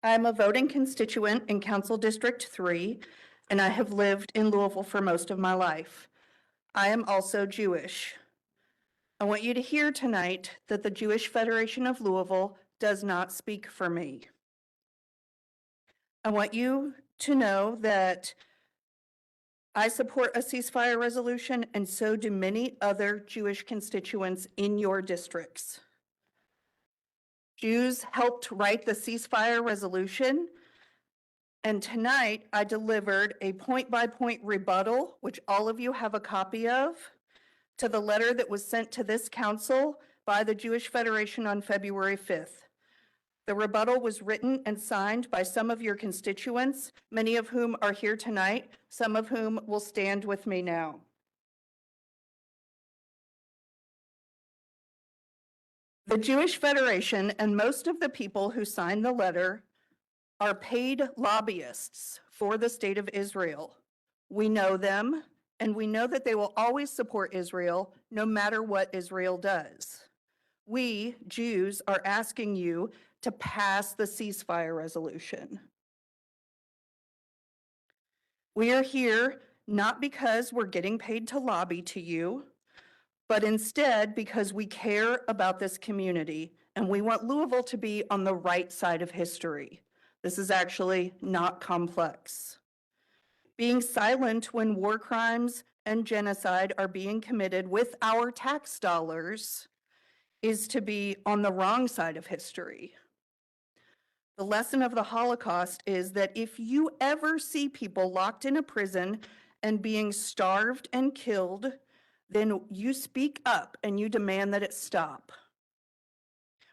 I am a voting constituent in Council District 3, and I have lived in Louisville for most of my life. I am also Jewish. I want you to hear tonight that the Jewish Federation of Louisville does not speak for me. I want you to know that I support a ceasefire resolution, and so do many other Jewish constituents in your districts. Jews helped write the ceasefire resolution, and tonight I delivered a point-by-point rebuttal, which all of you have a copy of, to the letter that was sent to this council by the Jewish Federation on February 5th. The rebuttal was written and signed by some of your constituents, many of whom are here tonight, some of whom will stand with me now. The Jewish Federation and most of the people who signed the letter are paid lobbyists for the state of Israel. We know them, and we know that they will always support Israel no matter what Israel does. We, Jews, are asking you to pass the ceasefire resolution. We are here not because we're getting paid to lobby to you, but instead because we care about this community and we want Louisville to be on the right side of history. This is actually not complex. Being silent when war crimes and genocide are being committed with our tax dollars is to be on the wrong side of history. The lesson of the Holocaust is that if you ever see people locked in a prison and being starved and killed, then you speak up and you demand that it stop.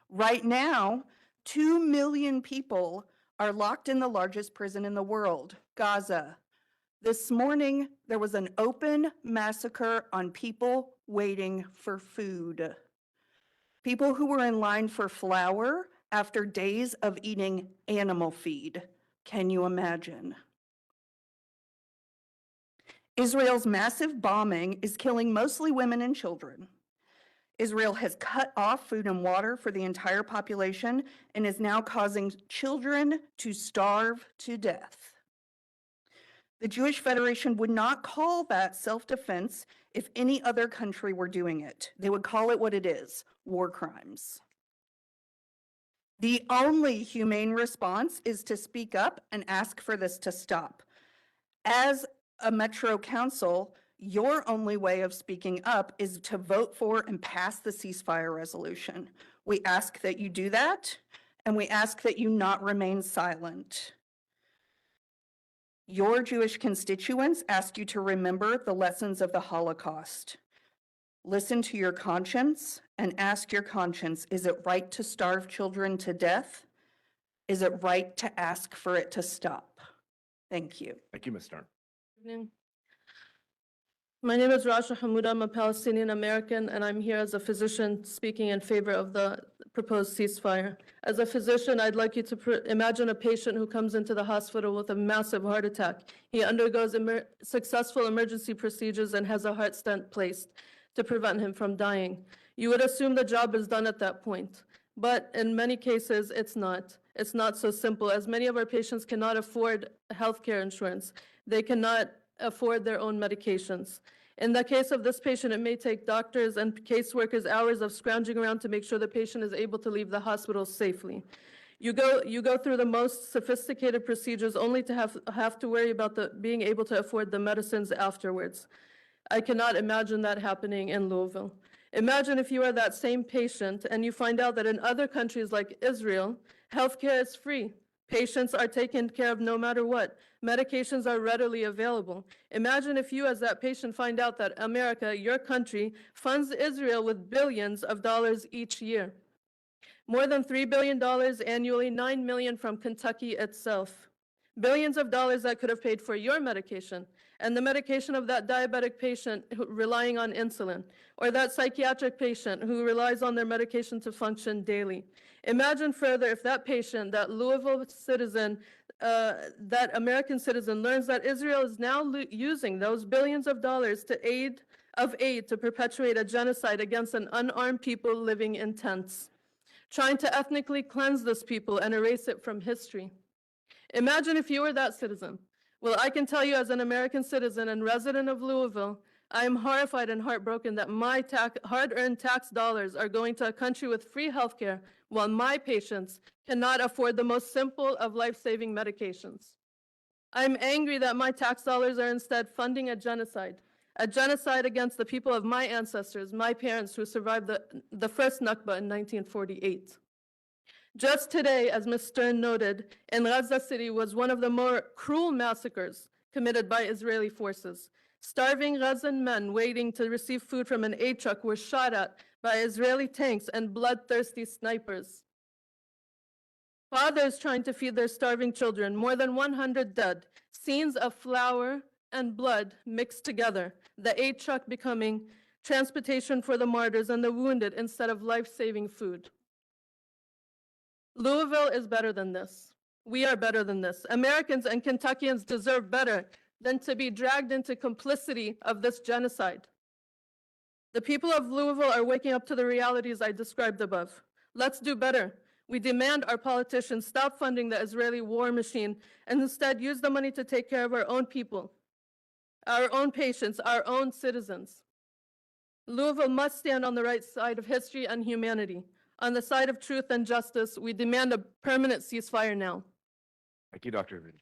Right now, 2 million people are locked in the largest prison in the world, Gaza. This morning, there was an open massacre on people waiting for food. People who were in line for flour after days of eating animal feed. Can you imagine? Israel's massive bombing is killing mostly women and children. Israel has cut off food and water for the entire population and is now causing children to starve to death. The Jewish Federation would not call that self-defense if any other country were doing it. They would call it what it is, war crimes. The only humane response is to speak up and ask for this to stop. As a Metro Council, your only way of speaking up is to vote for and pass the ceasefire resolution. We ask that you do that, and we ask that you not remain silent. Your Jewish constituents ask you to remember the lessons of the Holocaust. Listen to your conscience and ask your conscience, is it right to starve children to death? Is it right to ask for it to stop? Thank you. Thank you, Ms. Stern. Good evening. My name is Rasha Hamoud. I'm a Palestinian American, and I'm here as a physician speaking in favor of the proposed ceasefire. As a physician, I'd like you to imagine a patient who comes into the hospital with a massive heart attack. He undergoes successful emergency procedures and has a heart stent placed to prevent him from dying. You would assume the job is done at that point, but in many cases, it's not. It's not so simple, as many of our patients cannot afford healthcare insurance. They cannot afford their own medications. In the case of this patient, it may take doctors and caseworkers hours of scrounging around to make sure the patient is able to leave the hospital safely. You go through the most sophisticated procedures only to have to worry about being able to afford the medicines afterwards. I cannot imagine that happening in Louisville. Imagine if you are that same patient and you find out that in other countries like Israel, healthcare is free. Patients are taken care of no matter what. Medications are readily available. Imagine if you as that patient find out that America, your country, funds Israel with billions of dollars each year. More than $3 billion annually, $9 million from Kentucky itself. Billions of dollars that could have paid for your medication and the medication of that diabetic patient relying on insulin, or that psychiatric patient who relies on their medication to function daily. Imagine further if that patient, that Louisville citizen, that American citizen learns that Israel is now using those billions of dollars to aid to perpetuate a genocide against an unarmed people living in tents. trying to ethnically cleanse this people and erase it from history. Imagine if you were that citizen. Well, I can tell you as an American citizen and resident of Louisville, I am horrified and heartbroken that my hard-earned tax dollars are going to a country with free healthcare while my patients cannot afford the most simple of life-saving medications. I'm angry that my tax dollars are instead funding a genocide against the people of my ancestors, my parents who survived the first Nakba in 1948. Just today, as Ms. Stern noted, in Gaza City was one of the more cruel massacres committed by Israeli forces. Starving Gazan men waiting to receive food from an aid truck were shot at by Israeli tanks and bloodthirsty snipers. Fathers trying to feed their starving children, more than 100 dead, scenes of flour and blood mixed together, the aid truck becoming transportation for the martyrs and the wounded instead of life-saving food. Louisville is better than this. We are better than this. Americans and Kentuckians deserve better than to be dragged into complicity of this genocide. The people of Louisville are waking up to the realities I described above. Let's do better. We demand our politicians stop funding the Israeli war machine and instead use the money to take care of our own people, our own patients, our own citizens. Louisville must stand on the right side of history and humanity. On the side of truth and justice, we demand a permanent ceasefire now. Thank you, Dr. Avid.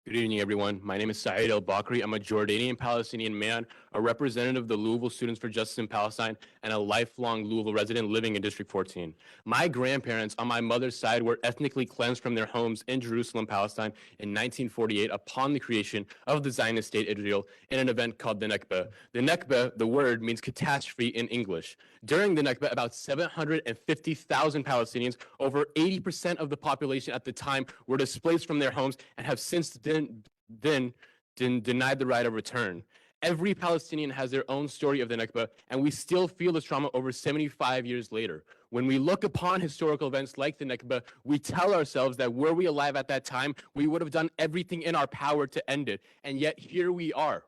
Good evening, everyone. My name is Saeed El-Bakri. I'm a Jordanian Palestinian man, a representative of the Louisville Students for Justice in Palestine, and a lifelong Louisville resident living in District 14. My grandparents on my mother's side were ethnically cleansed from their homes in Jerusalem, Palestine in 1948 upon the creation of the Zionist state Israel in an event called the Nakba. The Nakba, the word, means catastrophe in English. During the Nakba, about 750,000 Palestinians, over 80% of the population at the time, were displaced from their homes and have since then denied the right of return. Every Palestinian has their own story of the Nakba, and we still feel this trauma over 75 years later. When we look upon historical events like the Nakba, we tell ourselves that were we alive at that time, we would have done everything in our power to end it, and yet here we are.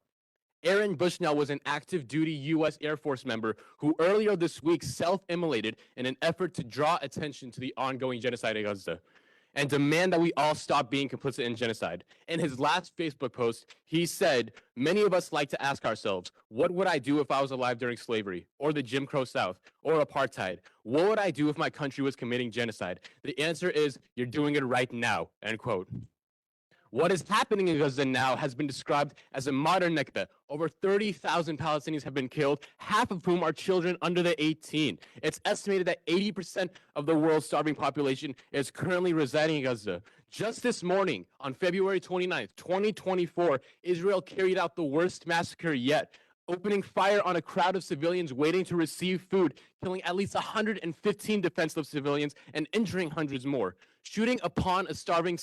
Aaron Bushnell was an active duty U.S. Air Force member who earlier this week self-immolated in an effort to draw attention to the ongoing genocide in Gaza and demand that we all stop being complicit in genocide. In his last Facebook post, he said, "Many of us like to ask ourselves, what would I do if I was alive during slavery, or the Jim Crow South, or apartheid? What would I do if my country was committing genocide? The answer is, you're doing it right now," end quote. What is happening in Gaza now has been described as a modern Nakba. Over 30,000 Palestinians have been killed, half of whom are children under the 18. It's estimated that 80% of the world's starving population is currently residing in Gaza. Just this morning, on February 29th, 2024, Israel carried out the worst massacre yet, opening fire on a crowd of civilians waiting to receive food, killing at least 115 defenseless civilians and injuring hundreds more. Shooting upon a starving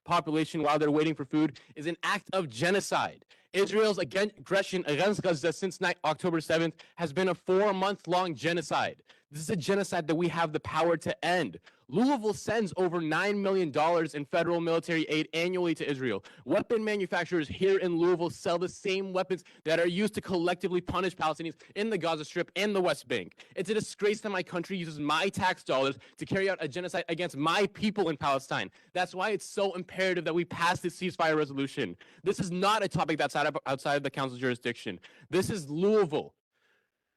population while they're waiting for food is an act of genocide. Israel's aggression against Gaza since October 7th has been a 4-month-long genocide. This is a genocide that we have the power to end. Louisville sends over $9 million in federal military aid annually to Israel. Weapon manufacturers here in Louisville sell the same weapons that are used to collectively punish Palestinians in the Gaza Strip and the West Bank. It's a disgrace that my country uses my tax dollars to carry out a genocide against my people in Palestine. That's why it's so imperative that we pass this ceasefire resolution. This is not a topic that's outside of the council's jurisdiction. This is Louisville.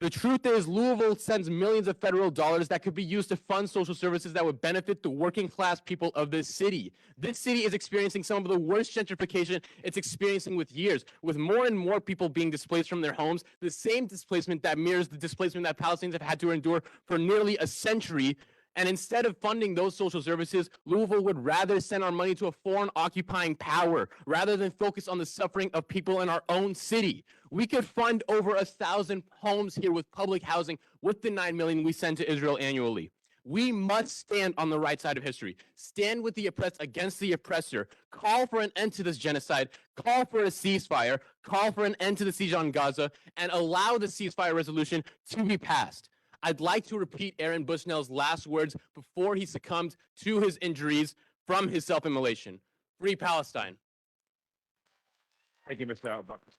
The truth is, Louisville sends millions of federal dollars that could be used to fund social services that would benefit the working class people of this city. This city is experiencing some of the worst gentrification it's experiencing with years, with more and more people being displaced from their homes, the same displacement that mirrors the displacement that Palestinians have had to endure for nearly a century. And instead of funding those social services, Louisville would rather send our money to a foreign occupying power rather than focus on the suffering of people in our own city. We could fund over 1,000 homes here with public housing with the $9 million we send to Israel annually. We must stand on the right side of history. Stand with the oppressed against the oppressor. Call for an end to this genocide. Call for a ceasefire. Call for an end to the siege on Gaza, and allow the ceasefire resolution to be passed. I'd like to repeat Aaron Bushnell's last words before he succumbed to his injuries from his self-immolation. Free Palestine. Thank you, Mr. Al-Bakr.